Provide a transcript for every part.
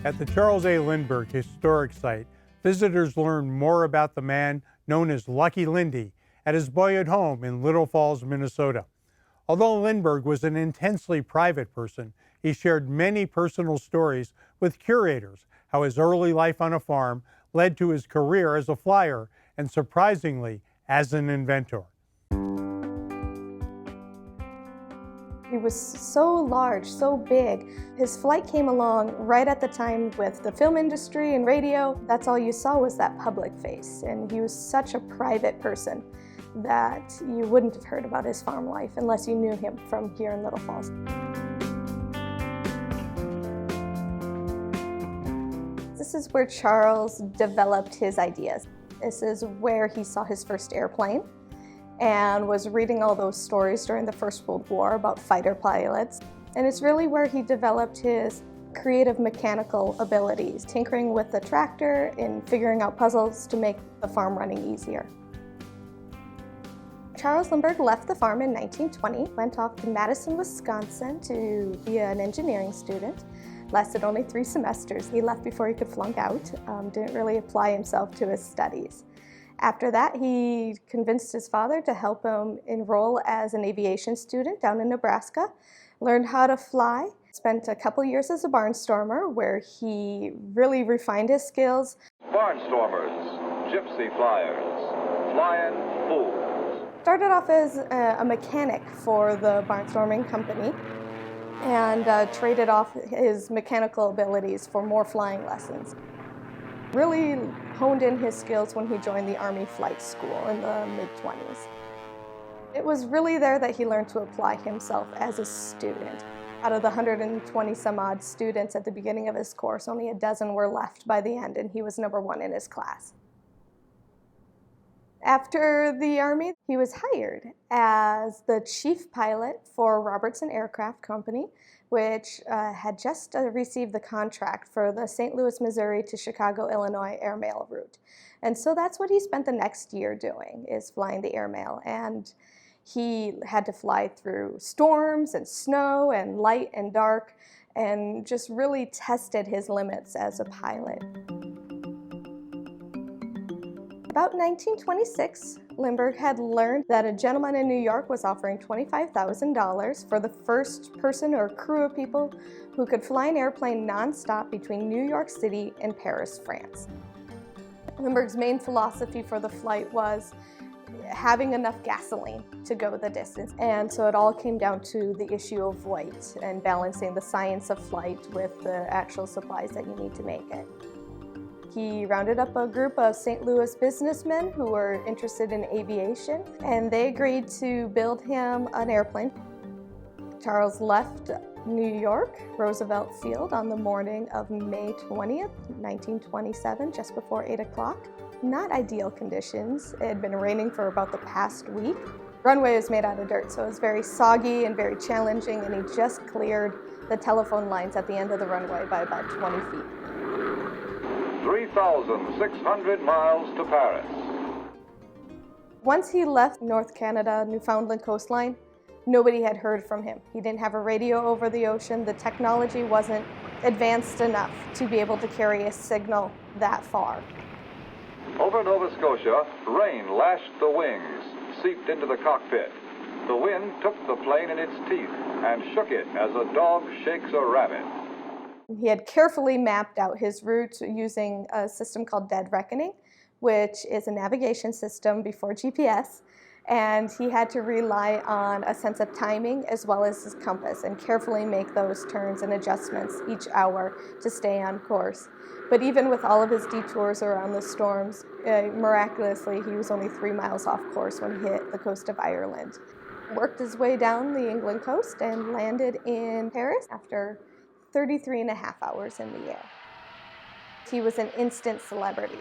At the Charles A. Lindbergh Historic Site, visitors learn more about the man known as Lucky Lindy at his boyhood home in Little Falls, Minnesota. Although Lindbergh was an intensely private person, he shared many personal stories with curators, how his early life on a farm led to his career as a flyer and, surprisingly, as an inventor. He was so large, so big. His flight came along right at the time with the film industry and radio. That's all you saw was that public face. And he was such a private person that you wouldn't have heard about his farm life unless you knew him from here in Little Falls. This is where Charles developed his ideas. This is where he saw his first airplane and was reading all those stories during the First World War about fighter pilots. And it's really where he developed his creative mechanical abilities, tinkering with the tractor and figuring out puzzles to make the farm running easier. Charles Lindbergh left the farm in 1920, went off to Madison, Wisconsin to be an engineering student. Lasted only 3 semesters. He left before he could flunk out, didn't really apply himself to his studies. After that, he convinced his father to help him enroll as an aviation student down in Nebraska, learned how to fly, spent a couple years as a barnstormer where he really refined his skills. Barnstormers, gypsy flyers, flying fools. Started off as a mechanic for the barnstorming company and traded off his mechanical abilities for more flying lessons. Really honed in his skills when he joined the Army Flight School in the mid-20s. It was really there that he learned to apply himself as a student. Out of the 120 some odd students at the beginning of his course, only a dozen were left by the end, and he was number 1 in his class. After the Army, he was hired as the chief pilot for Robertson Aircraft Company, which had just received the contract for the St. Louis, Missouri to Chicago, Illinois airmail route. And so that's what he spent the next year doing, is flying the airmail. And he had to fly through storms and snow and light and dark and just really tested his limits as a pilot. About 1926, Lindbergh had learned that a gentleman in New York was offering $25,000 for the first person or crew of people who could fly an airplane nonstop between New York City and Paris, France. Lindbergh's main philosophy for the flight was having enough gasoline to go the distance. And so it all came down to the issue of weight and balancing the science of flight with the actual supplies that you need to make it. He rounded up a group of St. Louis businessmen who were interested in aviation, and they agreed to build him an airplane. Charles left New York, Roosevelt Field, on the morning of May 20th, 1927, just before 8 o'clock. Not ideal conditions. It had been raining for about the past week. Runway is made out of dirt, so it was very soggy and very challenging, and he just cleared the telephone lines at the end of the runway by about 20 feet. 3,600 miles to Paris. Once he left North Canada, Newfoundland coastline, nobody had heard from him. He didn't have a radio over the ocean. The technology wasn't advanced enough to be able to carry a signal that far. Over Nova Scotia, rain lashed the wings, seeped into the cockpit. The wind took the plane in its teeth and shook it as a dog shakes a rabbit. He had carefully mapped out his route using a system called Dead Reckoning, which is a navigation system before GPS, and he had to rely on a sense of timing as well as his compass and carefully make those turns and adjustments each hour to stay on course. But even with all of his detours around the storms, miraculously he was only 3 miles off course when he hit the coast of Ireland. Worked his way down the England coast and landed in Paris after 33 and a half hours in the air. He was an instant celebrity.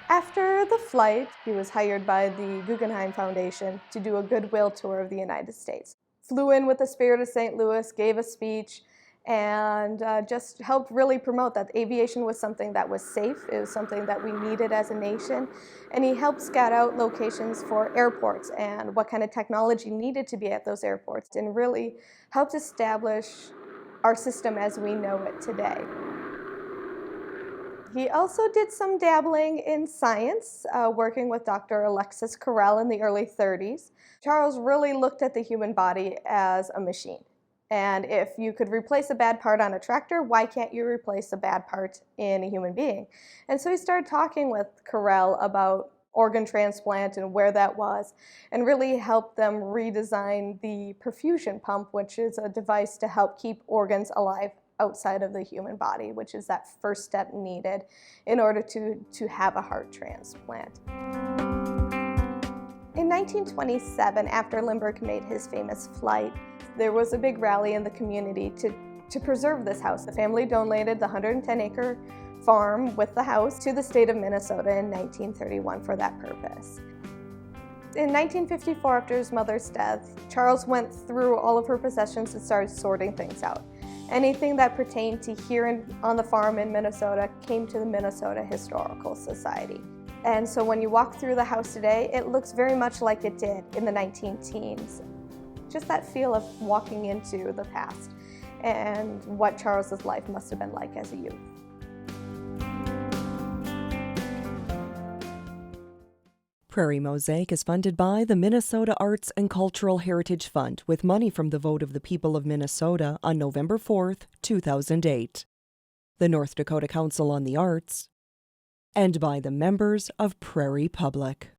After the flight, he was hired by the Guggenheim Foundation to do a goodwill tour of the United States. Flew in with the Spirit of St. Louis, gave a speech, and just helped really promote that aviation was something that was safe. It was something that we needed as a nation. And he helped scout out locations for airports and what kind of technology needed to be at those airports, and really helped establish our system as we know it today. He also did some dabbling in science, working with Dr. Alexis Carrel in the early 30s. Charles really looked at the human body as a machine. And if you could replace a bad part on a tractor, why can't you replace a bad part in a human being? And so he started talking with Carrel about organ transplant and where that was, and really helped them redesign the perfusion pump, which is a device to help keep organs alive outside of the human body, which is that first step needed in order to have a heart transplant. In 1927, after Lindbergh made his famous flight, there was a big rally in the community to preserve this house. The family donated the 110-acre farm with the house to the state of Minnesota in 1931 for that purpose. In 1954, after his mother's death, Charles went through all of her possessions and started sorting things out. Anything that pertained to here on the farm in Minnesota came to the Minnesota Historical Society. And so when you walk through the house today, it looks very much like it did in the 19-teens. Just that feel of walking into the past and what Charles's life must have been like as a youth. Prairie Mosaic is funded by the Minnesota Arts and Cultural Heritage Fund with money from the vote of the people of Minnesota on November 4th, 2008, the North Dakota Council on the Arts, and by the members of Prairie Public.